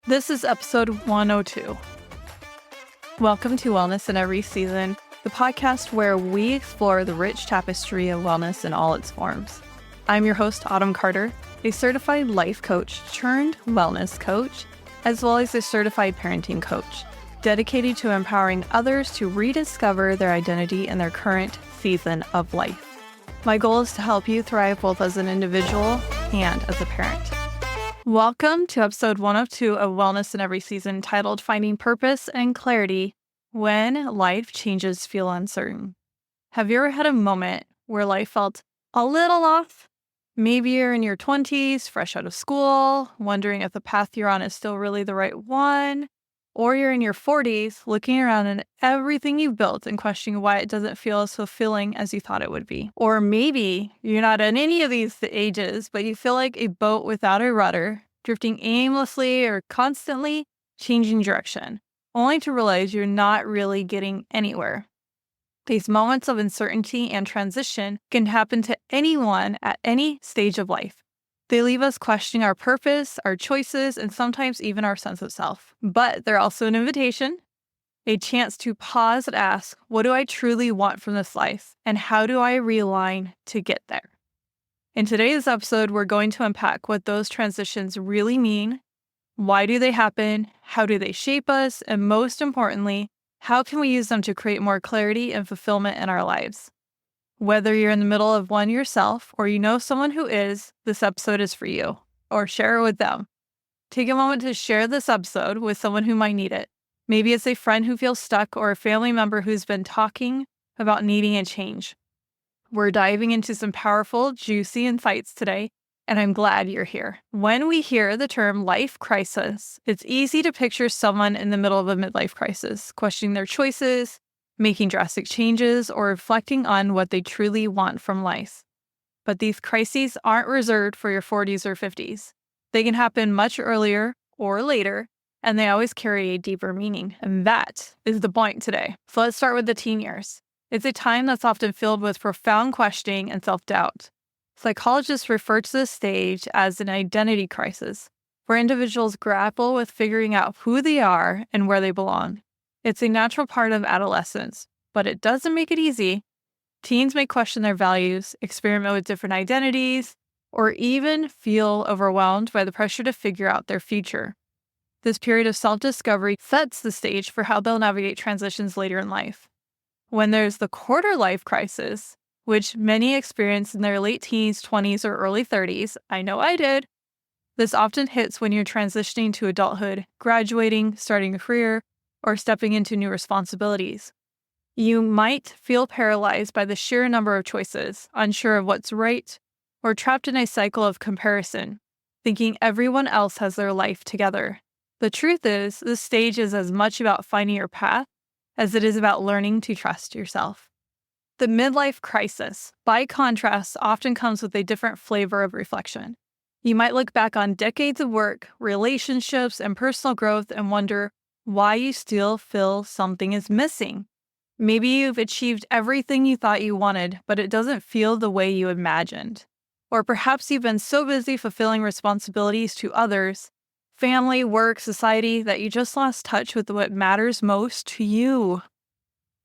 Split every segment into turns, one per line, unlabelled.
This is episode 102. Welcome to Wellness in Every Season, the podcast where we explore the rich tapestry of wellness in all its forms. I'm your host, Autumn Carter, a certified life coach turned wellness coach, as well as a certified parenting coach, dedicated to empowering others to rediscover their identity in their current season of life. My goal is to help you thrive both as an individual and as a parent. Welcome to episode 102 of Wellness in Every Season, titled Finding Purpose and Clarity When Life Changes Feel Uncertain. Have you ever had a moment where life felt a little off? Maybe you're in your 20s, fresh out of school, wondering if the path you're on is still really the right one. Or you're in your 40s, looking around at everything you've built and questioning why it doesn't feel as fulfilling as you thought it would be. Or maybe you're not in any of these ages, but you feel like a boat without a rudder, drifting aimlessly or constantly changing direction, only to realize you're not really getting anywhere. These moments of uncertainty and transition can happen to anyone at any stage of life. They leave us questioning our purpose, our choices, and sometimes even our sense of self. But they're also an invitation, a chance to pause and ask, what do I truly want from this life? And how do I realign to get there? In today's episode, we're going to unpack what those transitions really mean, why do they happen, how do they shape us, and most importantly, how can we use them to create more clarity and fulfillment in our lives? Whether you're in the middle of one yourself or you know someone who is, this episode is for you, or share it with them. Take a moment to share this episode with someone who might need it. Maybe it's a friend who feels stuck or a family member who's been talking about needing a change. We're diving into some powerful, juicy insights today, and I'm glad you're here. When we hear the term life crisis, it's easy to picture someone in the middle of a midlife crisis, questioning their choices, making drastic changes, or reflecting on what they truly want from life. But these crises aren't reserved for your 40s or 50s. They can happen much earlier or later, and they always carry a deeper meaning. And that is the point today. So let's start with the teen years. It's a time that's often filled with profound questioning and self-doubt. Psychologists refer to this stage as an identity crisis, where individuals grapple with figuring out who they are and where they belong. It's a natural part of adolescence, but it doesn't make it easy. Teens may question their values, experiment with different identities, or even feel overwhelmed by the pressure to figure out their future. This period of self-discovery sets the stage for how they'll navigate transitions later in life. When there's the quarter-life crisis, which many experience in their late teens, 20s, or early 30s, I know I did, this often hits when you're transitioning to adulthood, graduating, starting a career, or stepping into new responsibilities. You might feel paralyzed by the sheer number of choices, unsure of what's right, or trapped in a cycle of comparison, thinking everyone else has their life together. The truth is, this stage is as much about finding your path as it is about learning to trust yourself. The midlife crisis, by contrast, often comes with a different flavor of reflection. You might look back on decades of work, relationships, and personal growth and wonder why you still feel something is missing. Maybe you've achieved everything you thought you wanted, but it doesn't feel the way you imagined. Or perhaps you've been so busy fulfilling responsibilities to others, family, work, society, that you just lost touch with what matters most to you.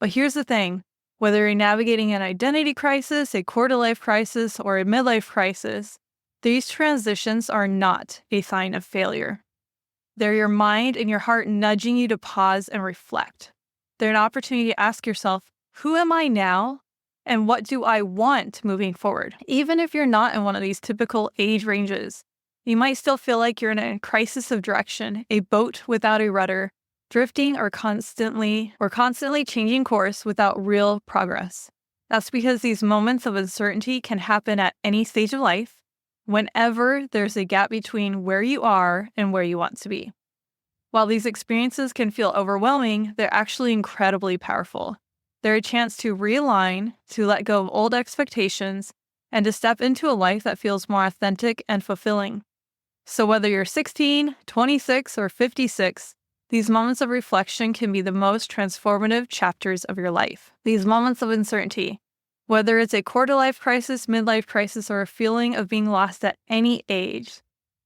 But here's the thing. Whether you're navigating an identity crisis, a quarter-life crisis, or a midlife crisis, these transitions are not a sign of failure. They're your mind and your heart nudging you to pause and reflect. They're an opportunity to ask yourself, who am I now? And what do I want moving forward? Even if you're not in one of these typical age ranges, you might still feel like you're in a crisis of direction, a boat without a rudder, drifting or constantly changing course without real progress. That's because these moments of uncertainty can happen at any stage of life, whenever there's a gap between where you are and where you want to be. While these experiences can feel overwhelming, they're actually incredibly powerful. They're a chance to realign, to let go of old expectations, and to step into a life that feels more authentic and fulfilling. So whether you're 16, 26, or 56, these moments of reflection can be the most transformative chapters of your life. These moments of uncertainty, whether it's a quarter-life crisis, midlife crisis, or a feeling of being lost at any age,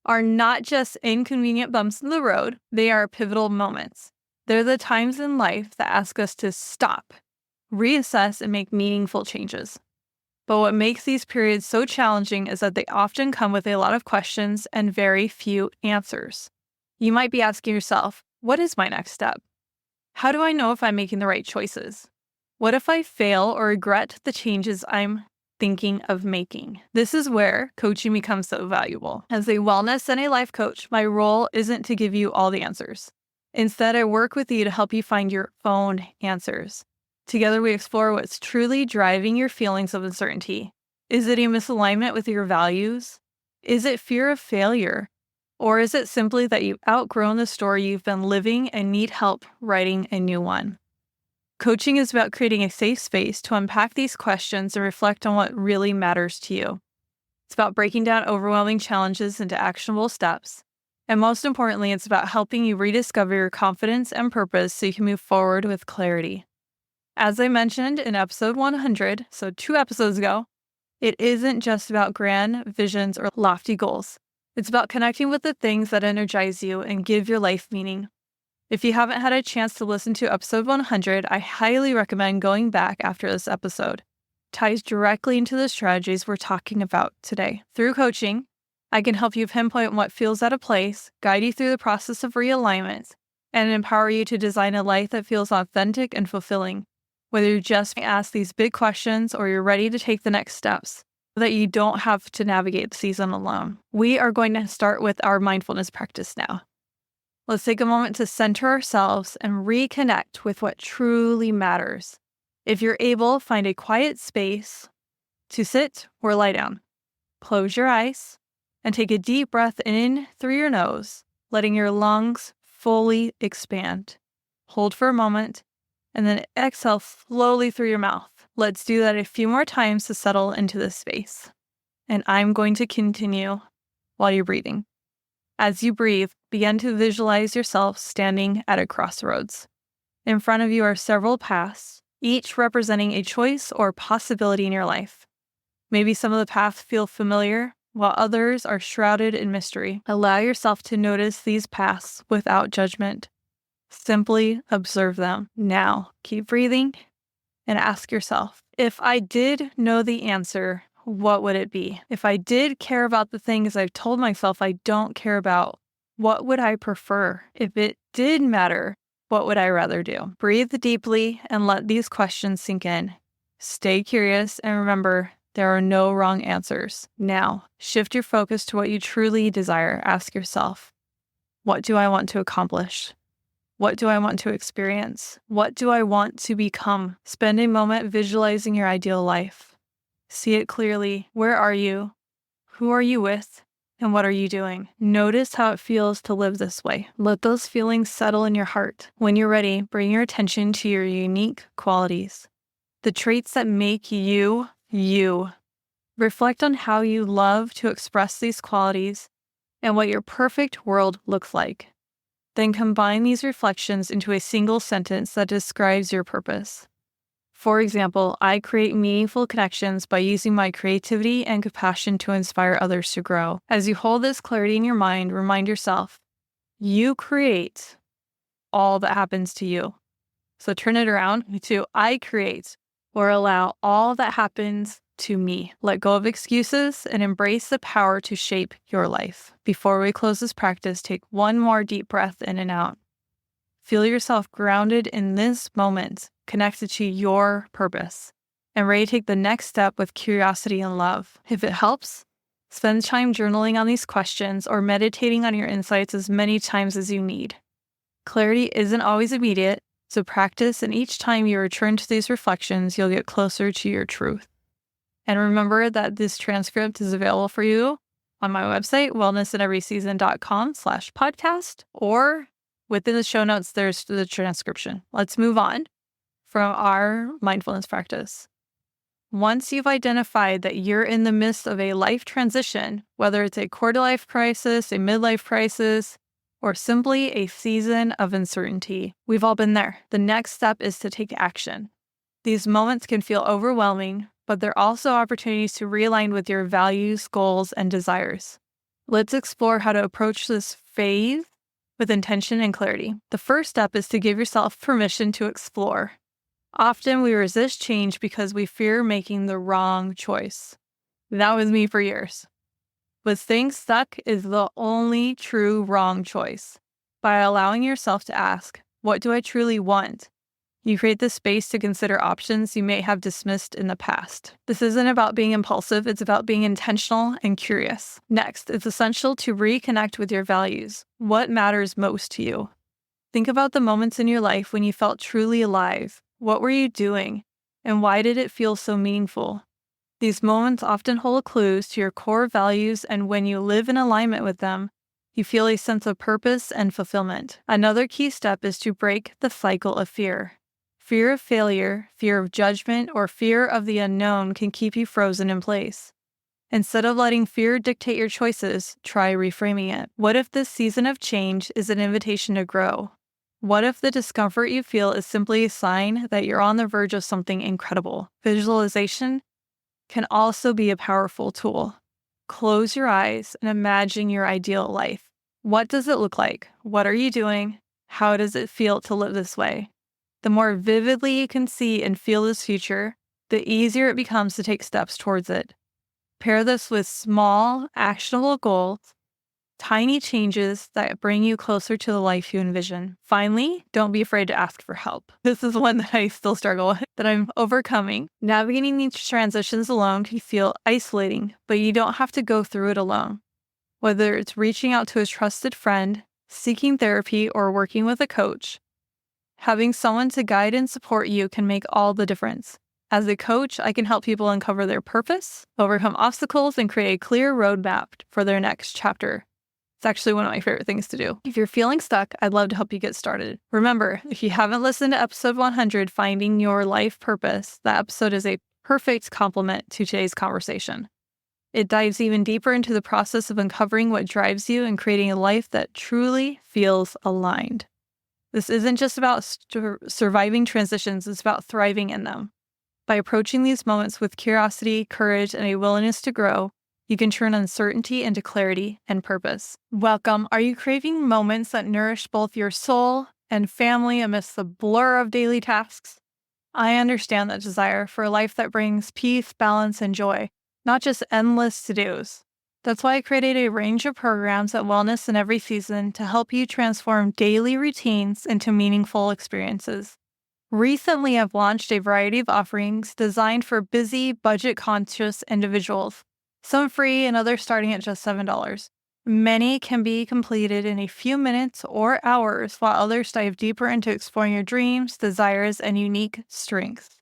are not just inconvenient bumps in the road, they are pivotal moments. They're the times in life that ask us to stop, reassess, and make meaningful changes. But what makes these periods so challenging is that they often come with a lot of questions and very few answers. You might be asking yourself, what is my next step? How do I know if I'm making the right choices? What if I fail or regret the changes I'm thinking of making? This is where coaching becomes so valuable. As a wellness and a life coach, my role isn't to give you all the answers. Instead, I work with you to help you find your own answers. Together, we explore what's truly driving your feelings of uncertainty. Is it a misalignment with your values? Is it fear of failure? Or is it simply that you've outgrown the story you've been living and need help writing a new one? Coaching is about creating a safe space to unpack these questions and reflect on what really matters to you. It's about breaking down overwhelming challenges into actionable steps. And most importantly, it's about helping you rediscover your confidence and purpose so you can move forward with clarity. As I mentioned in episode 100, so 2 episodes ago, it isn't just about grand visions or lofty goals. It's about connecting with the things that energize you and give your life meaning. If you haven't had a chance to listen to episode 100, I highly recommend going back after this episode. It ties directly into the strategies we're talking about today. Through coaching, I can help you pinpoint what feels out of place, guide you through the process of realignment, and empower you to design a life that feels authentic and fulfilling. Whether you just ask these big questions or you're ready to take the next steps, so that you don't have to navigate the season alone. We are going to start with our mindfulness practice now. Let's take a moment to center ourselves and reconnect with what truly matters. If you're able, find a quiet space to sit or lie down. Close your eyes and take a deep breath in through your nose, letting your lungs fully expand. Hold for a moment and then exhale slowly through your mouth. Let's do that a few more times to settle into this space. And I'm going to continue while you're breathing. As you breathe, begin to visualize yourself standing at a crossroads. In front of you are several paths, each representing a choice or possibility in your life. Maybe some of the paths feel familiar, while others are shrouded in mystery. Allow yourself to notice these paths without judgment. Simply observe them. Now, keep breathing and ask yourself, if I did know the answer, what would it be? If I did care about the things I've told myself I don't care about, what would I prefer? If it did matter, what would I rather do? Breathe deeply and let these questions sink in. Stay curious and remember, there are no wrong answers. Now, shift your focus to what you truly desire. Ask yourself, what do I want to accomplish? What do I want to experience? What do I want to become? Spend a moment visualizing your ideal life. See it clearly. Where are you? Who are you with? And what are you doing? Notice how it feels to live this way. Let those feelings settle in your heart. When you're ready, bring your attention to your unique qualities, the traits that make you, you. Reflect on how you love to express these qualities and what your perfect world looks like. Then combine these reflections into a single sentence that describes your purpose. For example, I create meaningful connections by using my creativity and compassion to inspire others to grow. As you hold this clarity in your mind, remind yourself, you create all that happens to you. So turn it around to I create or allow all that happens to me. Let go of excuses and embrace the power to shape your life. Before we close this practice, take one more deep breath in and out. Feel yourself grounded in this moment, connected to your purpose, and ready to take the next step with curiosity and love. If it helps, spend time journaling on these questions or meditating on your insights as many times as you need. Clarity isn't always immediate, so practice, and each time you return to these reflections, you'll get closer to your truth. And remember that this transcript is available for you on my website, wellnessineveryseason.com/podcast, or within the show notes, there's the transcription. Let's move on from our mindfulness practice. Once you've identified that you're in the midst of a life transition, whether it's a quarter-life crisis, a midlife crisis, or simply a season of uncertainty, we've all been there. The next step is to take action. These moments can feel overwhelming, but they're also opportunities to realign with your values, goals, and desires. Let's explore how to approach this phase with intention and clarity. The first step is to give yourself permission to explore. Often we resist change because we fear making the wrong choice. That was me for years. But staying stuck is the only true wrong choice. By allowing yourself to ask, what do I truly want? You create the space to consider options you may have dismissed in the past. This isn't about being impulsive, it's about being intentional and curious. Next, it's essential to reconnect with your values. What matters most to you? Think about the moments in your life when you felt truly alive. What were you doing? And why did it feel so meaningful? These moments often hold clues to your core values, and when you live in alignment with them, you feel a sense of purpose and fulfillment. Another key step is to break the cycle of fear. Fear of failure, fear of judgment, or fear of the unknown can keep you frozen in place. Instead of letting fear dictate your choices, try reframing it. What if this season of change is an invitation to grow? What if the discomfort you feel is simply a sign that you're on the verge of something incredible? Visualization can also be a powerful tool. Close your eyes and imagine your ideal life. What does it look like? What are you doing? How does it feel to live this way? The more vividly you can see and feel this future, the easier it becomes to take steps towards it. Pair this with small, actionable goals, tiny changes that bring you closer to the life you envision. Finally, don't be afraid to ask for help. This is one that I still struggle with, that I'm overcoming. Navigating these transitions alone can feel isolating, but you don't have to go through it alone. Whether it's reaching out to a trusted friend, seeking therapy, or working with a coach, having someone to guide and support you can make all the difference. As a coach, I can help people uncover their purpose, overcome obstacles, and create a clear roadmap for their next chapter. It's actually one of my favorite things to do. If you're feeling stuck, I'd love to help you get started. Remember, if you haven't listened to episode 100, Finding Your Life Purpose, that episode is a perfect complement to today's conversation. It dives even deeper into the process of uncovering what drives you and creating a life that truly feels aligned. This isn't just about surviving transitions, it's about thriving in them. By approaching these moments with curiosity, courage, and a willingness to grow, you can turn uncertainty into clarity and purpose. Welcome. Are you craving moments that nourish both your soul and family amidst the blur of daily tasks? I understand that desire for a life that brings peace, balance, and joy, not just endless to-dos. That's why I created a range of programs at Wellness in Every Season to help you transform daily routines into meaningful experiences. Recently, I've launched a variety of offerings designed for busy, budget-conscious individuals, some free and others starting at just $7. Many can be completed in a few minutes or hours, while others dive deeper into exploring your dreams, desires, and unique strengths.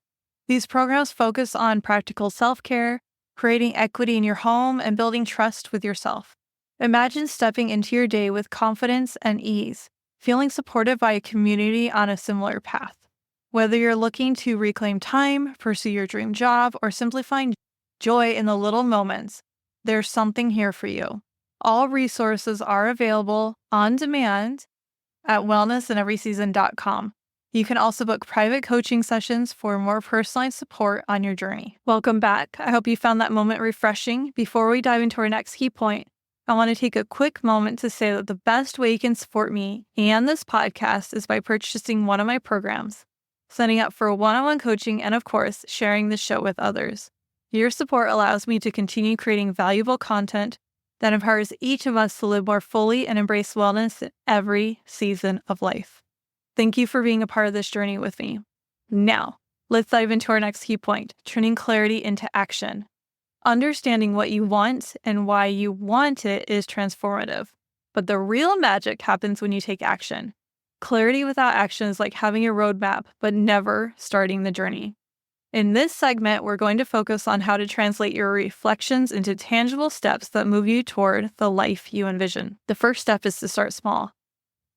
These programs focus on practical self-care, creating equity in your home, and building trust with yourself. Imagine stepping into your day with confidence and ease, feeling supported by a community on a similar path. Whether you're looking to reclaim time, pursue your dream job, or simply find joy in the little moments, there's something here for you. All resources are available on demand at wellnessinEverySeason.com. You can also book private coaching sessions for more personalized support on your journey. Welcome back. I hope you found that moment refreshing. Before we dive into our next key point, I want to take a quick moment to say that the best way you can support me and this podcast is by purchasing one of my programs, signing up for one-on-one coaching, and of course, sharing the show with others. Your support allows me to continue creating valuable content that empowers each of us to live more fully and embrace wellness in every season of life. Thank you for being a part of this journey with me. Now, let's dive into our next key point, turning clarity into action. Understanding what you want and why you want it is transformative, but the real magic happens when you take action. Clarity without action is like having a roadmap, but never starting the journey. In this segment, we're going to focus on how to translate your reflections into tangible steps that move you toward the life you envision. The first step is to start small.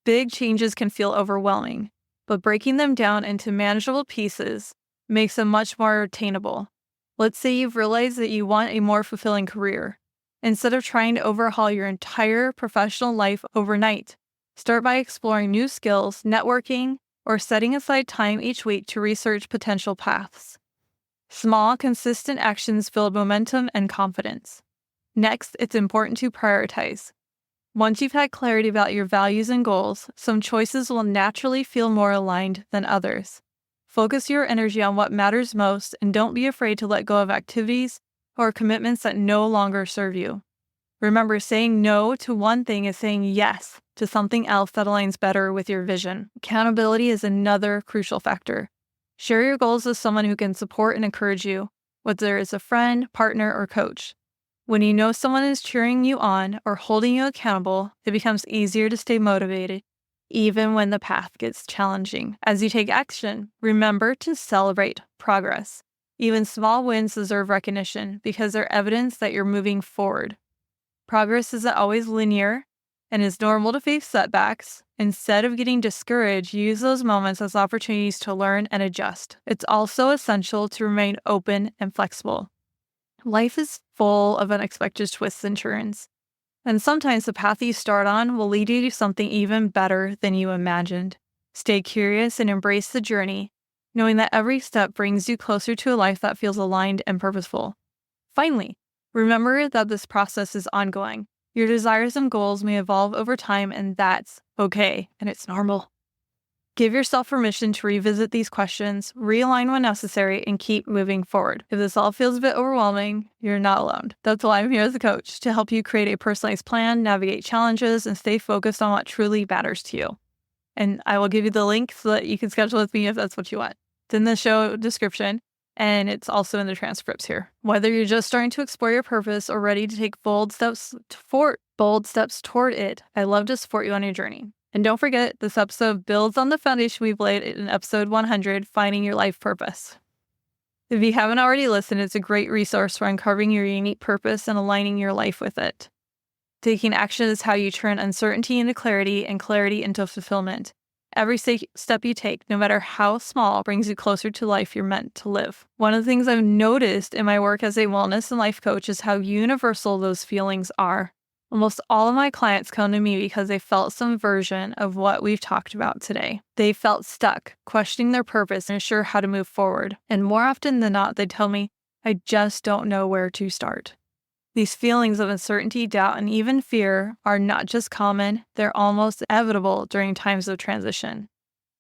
Big changes can feel overwhelming, but breaking them down into manageable pieces makes them much more attainable. Let's say you've realized that you want a more fulfilling career. Instead of trying to overhaul your entire professional life overnight, start by exploring new skills, networking, or setting aside time each week to research potential paths. Small, consistent actions build momentum and confidence. Next, it's important to prioritize. Once you've had clarity about your values and goals, some choices will naturally feel more aligned than others. Focus your energy on what matters most and don't be afraid to let go of activities or commitments that no longer serve you. Remember, saying no to one thing is saying yes to something else that aligns better with your vision. Accountability is another crucial factor. Share your goals with someone who can support and encourage you, whether it's a friend, partner, or coach. When you know someone is cheering you on or holding you accountable, it becomes easier to stay motivated, even when the path gets challenging. As you take action, remember to celebrate progress. Even small wins deserve recognition because they're evidence that you're moving forward. Progress isn't always linear, and it's normal to face setbacks. Instead of getting discouraged, use those moments as opportunities to learn and adjust. It's also essential to remain open and flexible. Life is full of unexpected twists and turns, and sometimes the path you start on will lead you to something even better than you imagined. Stay curious and embrace the journey, knowing that every step brings you closer to a life that feels aligned and purposeful. Finally, remember that this process is ongoing. Your desires and goals may evolve over time, and that's okay, and it's normal. Give yourself permission to revisit these questions, realign when necessary, and keep moving forward. If this all feels a bit overwhelming, you're not alone. That's why I'm here as a coach, to help you create a personalized plan, navigate challenges, and stay focused on what truly matters to you. And I will give you the link so that you can schedule with me if that's what you want. It's in the show description, and it's also in the transcripts here. Whether you're just starting to explore your purpose or ready to take bold steps toward it, I love to support you on your journey. And don't forget, this episode builds on the foundation we've laid in episode 100, Finding Your Life Purpose. If you haven't already listened, it's a great resource for uncovering your unique purpose and aligning your life with it. Taking action is how you turn uncertainty into clarity and clarity into fulfillment. Every step you take, no matter how small, brings you closer to life you're meant to live. One of the things I've noticed in my work as a wellness and life coach is how universal those feelings are. Almost all of my clients come to me because they felt some version of what we've talked about today. They felt stuck, questioning their purpose and unsure how to move forward. And more often than not, they tell me, I just don't know where to start. These feelings of uncertainty, doubt, and even fear are not just common, they're almost inevitable during times of transition.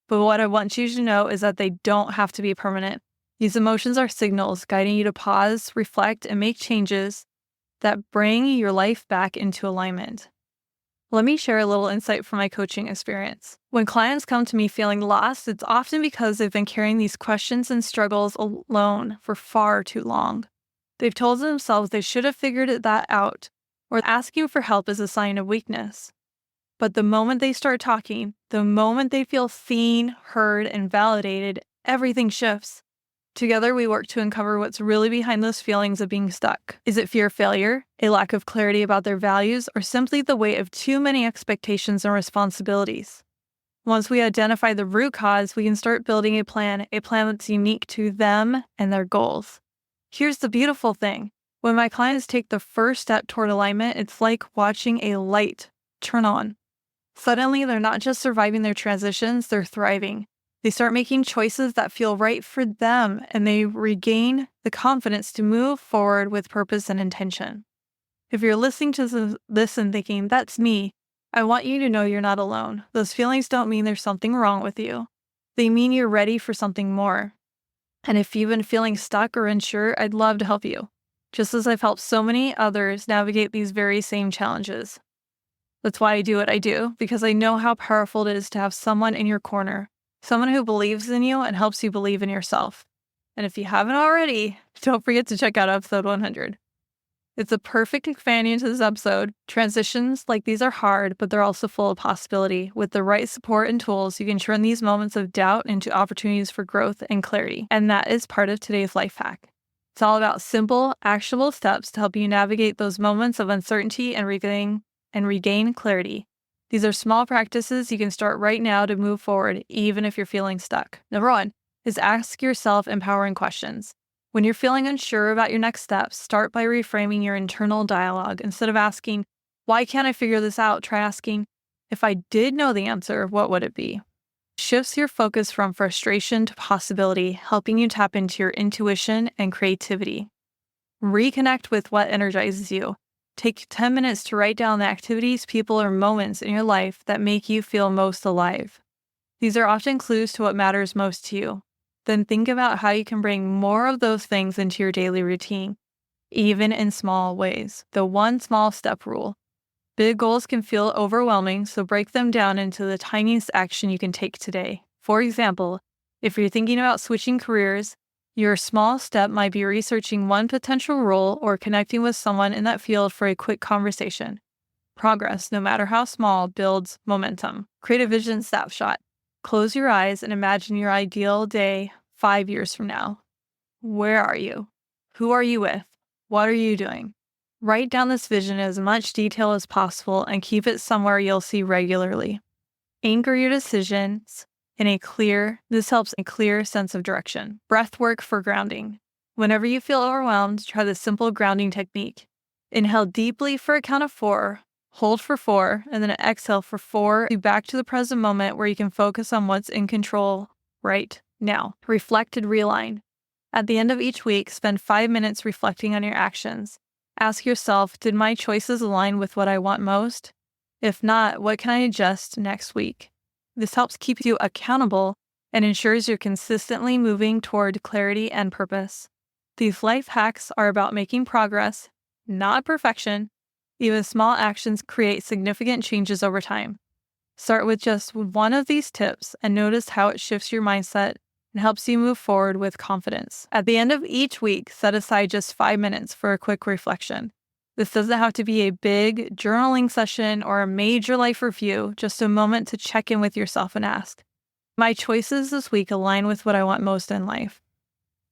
But what I want you to know is that they don't have to be permanent. These emotions are signals guiding you to pause, reflect, and make changes that bring your life back into alignment. Let me share a little insight from my coaching experience. When clients come to me feeling lost, it's often because they've been carrying these questions and struggles alone for far too long. They've told themselves they should have figured that out, or asking for help is a sign of weakness. But the moment they start talking, the moment they feel seen, heard, and validated, everything shifts. Together, we work to uncover what's really behind those feelings of being stuck. Is it fear of failure, a lack of clarity about their values, or simply the weight of too many expectations and responsibilities? Once we identify the root cause, we can start building a plan that's unique to them and their goals. Here's the beautiful thing. When my clients take the first step toward alignment, it's like watching a light turn on. Suddenly, they're not just surviving their transitions, they're thriving. They start making choices that feel right for them, and they regain the confidence to move forward with purpose and intention. If you're listening to this and thinking, that's me, I want you to know you're not alone. Those feelings don't mean there's something wrong with you. They mean you're ready for something more. And if you've been feeling stuck or unsure, I'd love to help you, just as I've helped so many others navigate these very same challenges. That's why I do what I do, because I know how powerful it is to have someone in your corner, someone who believes in you and helps you believe in yourself. And if you haven't already, don't forget to check out episode 100. It's a perfect companion to this episode. Transitions like these are hard, but they're also full of possibility. With the right support and tools, you can turn these moments of doubt into opportunities for growth and clarity. And that is part of today's life hack. It's all about simple, actionable steps to help you navigate those moments of uncertainty and regain clarity. These are small practices you can start right now to move forward, even if you're feeling stuck. Number 1 is ask yourself empowering questions. When you're feeling unsure about your next steps, start by reframing your internal dialogue. Instead of asking, why can't I figure this out? Try asking, if I did know the answer, what would it be? Shifts your focus from frustration to possibility, helping you tap into your intuition and creativity. Reconnect with what energizes you. Take 10 minutes to write down the activities, people, or moments in your life that make you feel most alive. These are often clues to what matters most to you. Then think about how you can bring more of those things into your daily routine, even in small ways. The one small step rule. Big goals can feel overwhelming, so break them down into the tiniest action you can take today. For example, if you're thinking about switching careers, your small step might be researching one potential role or connecting with someone in that field for a quick conversation. Progress, no matter how small, builds momentum. Create a vision snapshot. Close your eyes and imagine your ideal day 5 years from now. Where are you? Who are you with? What are you doing? Write down this vision in as much detail as possible and keep it somewhere you'll see regularly. Anchor your decisions this helps a clear sense of direction. Breath work for grounding. Whenever you feel overwhelmed, try the simple grounding technique. Inhale deeply for a count of 4, hold for 4, and then exhale for 4. Back to the present moment where you can focus on what's in control right now. Reflect and realign. At the end of each week, spend 5 minutes reflecting on your actions. Ask yourself, did my choices align with what I want most? If not, what can I adjust next week? This helps keep you accountable and ensures you're consistently moving toward clarity and purpose. These life hacks are about making progress, not perfection. Even small actions create significant changes over time. Start with just one of these tips and notice how it shifts your mindset and helps you move forward with confidence. At the end of each week, set aside just 5 minutes for a quick reflection. This doesn't have to be a big journaling session or a major life review, just a moment to check in with yourself and ask, my choices this week align with what I want most in life?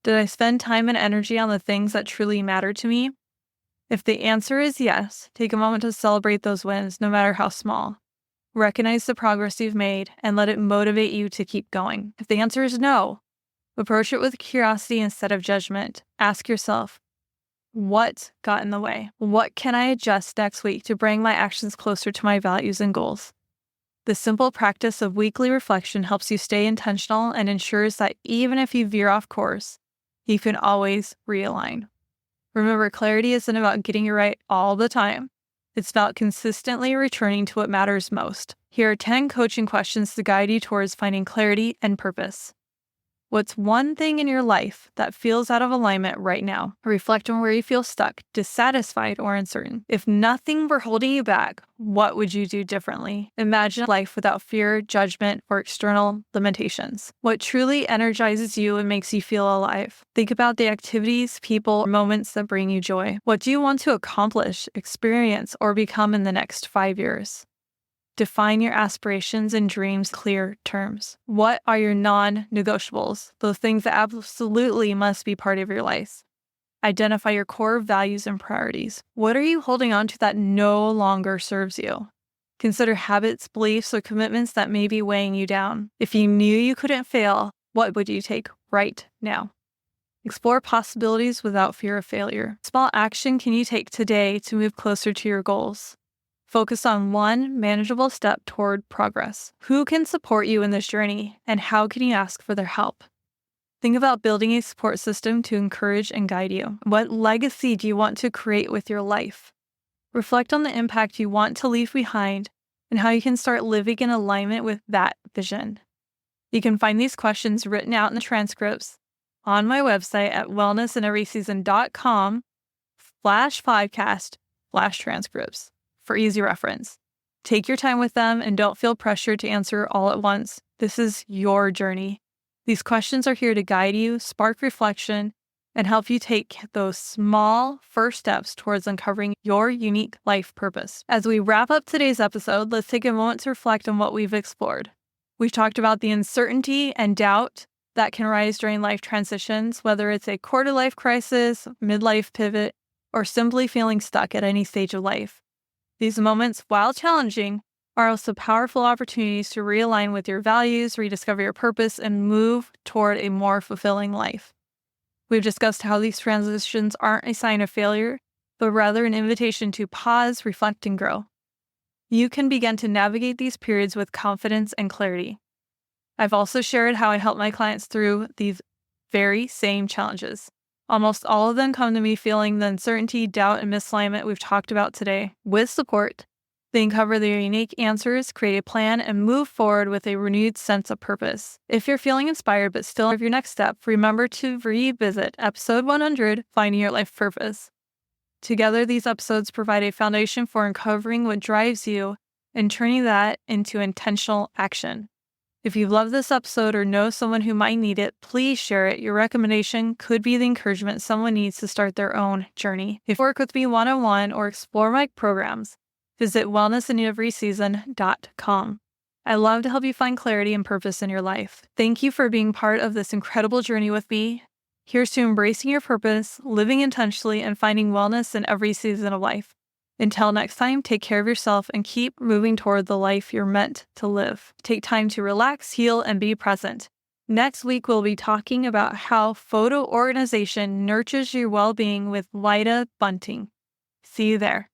Did I spend time and energy on the things that truly matter to me? If the answer is yes, take a moment to celebrate those wins, no matter how small. Recognize the progress you've made and let it motivate you to keep going. If the answer is no, approach it with curiosity instead of judgment. Ask yourself, what got in the way? What can I adjust next week to bring my actions closer to my values and goals? The simple practice of weekly reflection helps you stay intentional and ensures that even if you veer off course, you can always realign. Remember, clarity isn't about getting it right all the time. It's about consistently returning to what matters most. Here are 10 coaching questions to guide you towards finding clarity and purpose. What's one thing in your life that feels out of alignment right now? Reflect on where you feel stuck, dissatisfied, or uncertain. If nothing were holding you back, what would you do differently? Imagine life without fear, judgment, or external limitations. What truly energizes you and makes you feel alive? Think about the activities, people, or moments that bring you joy. What do you want to accomplish, experience, or become in the next 5 years? Define your aspirations and dreams in clear terms. What are your non-negotiables? Those things that absolutely must be part of your life. Identify your core values and priorities. What are you holding on to that no longer serves you? Consider habits, beliefs, or commitments that may be weighing you down. If you knew you couldn't fail, what would you take right now? Explore possibilities without fear of failure. Small action can you take today to move closer to your goals? Focus on one manageable step toward progress. Who can support you in this journey, and how can you ask for their help? Think about building a support system to encourage and guide you. What legacy do you want to create with your life? Reflect on the impact you want to leave behind and how you can start living in alignment with that vision. You can find these questions written out in the transcripts on my website at wellnessinneveryseason.com/podcast/transcripts. For easy reference. Take your time with them and don't feel pressured to answer all at once. This is your journey. These questions are here to guide you, spark reflection, and help you take those small first steps towards uncovering your unique life purpose. As we wrap up today's episode, let's take a moment to reflect on what we've explored. We've talked about the uncertainty and doubt that can arise during life transitions, whether it's a quarter-life crisis, midlife pivot, or simply feeling stuck at any stage of life. These moments, while challenging, are also powerful opportunities to realign with your values, rediscover your purpose, and move toward a more fulfilling life. We've discussed how these transitions aren't a sign of failure, but rather an invitation to pause, reflect, and grow. You can begin to navigate these periods with confidence and clarity. I've also shared how I help my clients through these very same challenges. Almost all of them come to me feeling the uncertainty, doubt, and misalignment we've talked about today. With support, they uncover their unique answers, create a plan, and move forward with a renewed sense of purpose. If you're feeling inspired but still have your next step, remember to revisit episode 100, Finding Your Life Purpose. Together, these episodes provide a foundation for uncovering what drives you and turning that into intentional action. If you love this episode or know someone who might need it, please share it. Your recommendation could be the encouragement someone needs to start their own journey. If you work with me one-on-one or explore my programs, visit wellnessinneveryseason.com. I love to help you find clarity and purpose in your life. Thank you for being part of this incredible journey with me. Here's to embracing your purpose, living intentionally, and finding wellness in every season of life. Until next time, take care of yourself and keep moving toward the life you're meant to live. Take time to relax, heal, and be present. Next week, we'll be talking about how photo organization nurtures your well-being with Lida Bunting. See you there.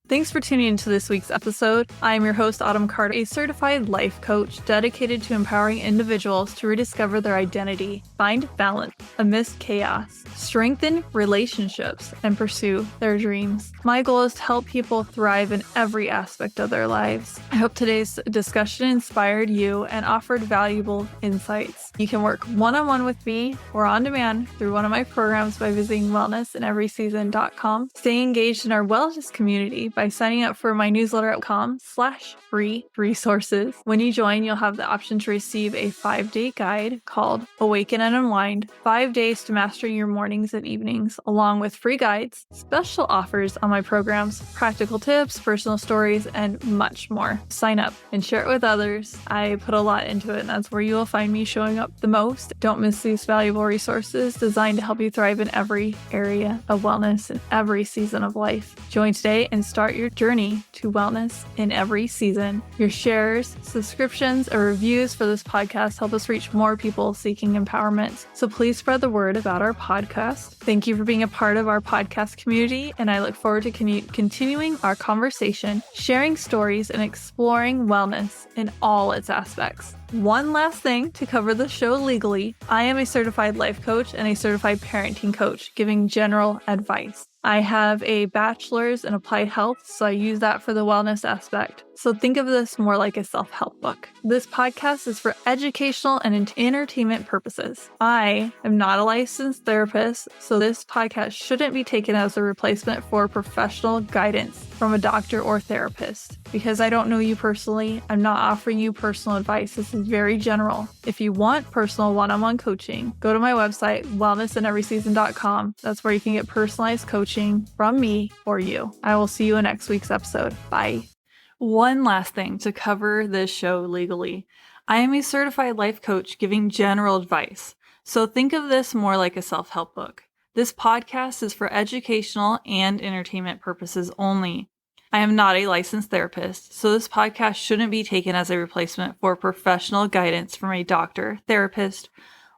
Thanks for tuning into this week's episode. I am your host, Autumn Carter, a certified life coach dedicated to empowering individuals to rediscover their identity, find balance amidst chaos, strengthen relationships, and pursue their dreams. My goal is to help people thrive in every aspect of their lives. I hope today's discussion inspired you and offered valuable insights. You can work one-on-one with me or on demand through one of my programs by visiting wellnessinneveryseason.com. Stay engaged in our wellness community by signing up for my newsletter at com/free resources. When you join, you'll have the option to receive a 5-day guide called Awaken and Unwind, 5 days to mastering your mornings and evenings, along with free guides, special offers on my programs, practical tips, personal stories, and much more. Sign up and share it with others. I put a lot into it, and that's where you will find me showing up the most. Don't miss these valuable resources designed to help you thrive in every area of wellness in every season of life. Join today and start your journey to wellness in every season. Your shares, subscriptions, or reviews for this podcast help us reach more people seeking empowerment. So please spread the word about our podcast. Thank you for being a part of our podcast community, and I look forward to continuing our conversation, sharing stories, and exploring wellness in all its aspects. One last thing to cover the show legally. I am a certified life coach and a certified parenting coach, giving general advice. I have a bachelor's in applied health, so I use that for the wellness aspect. So think of this more like a self-help book. This podcast is for educational and entertainment purposes. I am not a licensed therapist, so this podcast shouldn't be taken as a replacement for professional guidance from a doctor or therapist. Because I don't know you personally, I'm not offering you personal advice. This is very general. If you want personal one-on-one coaching, go to my website, wellnessinneveryseason.com. That's where you can get personalized coaching from me or you. I will see you in next week's episode. Bye. One last thing to cover this show legally. I am a certified life coach giving general advice. So think of this more like a self-help book. This podcast is for educational and entertainment purposes only. I am not a licensed therapist, so this podcast shouldn't be taken as a replacement for professional guidance from a doctor, therapist,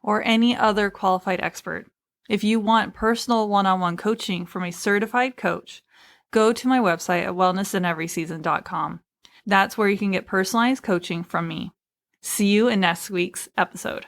or any other qualified expert. If you want personal one-on-one coaching from a certified coach, go to my website at wellnessinneveryseason.com. That's where you can get personalized coaching from me. See you in next week's episode.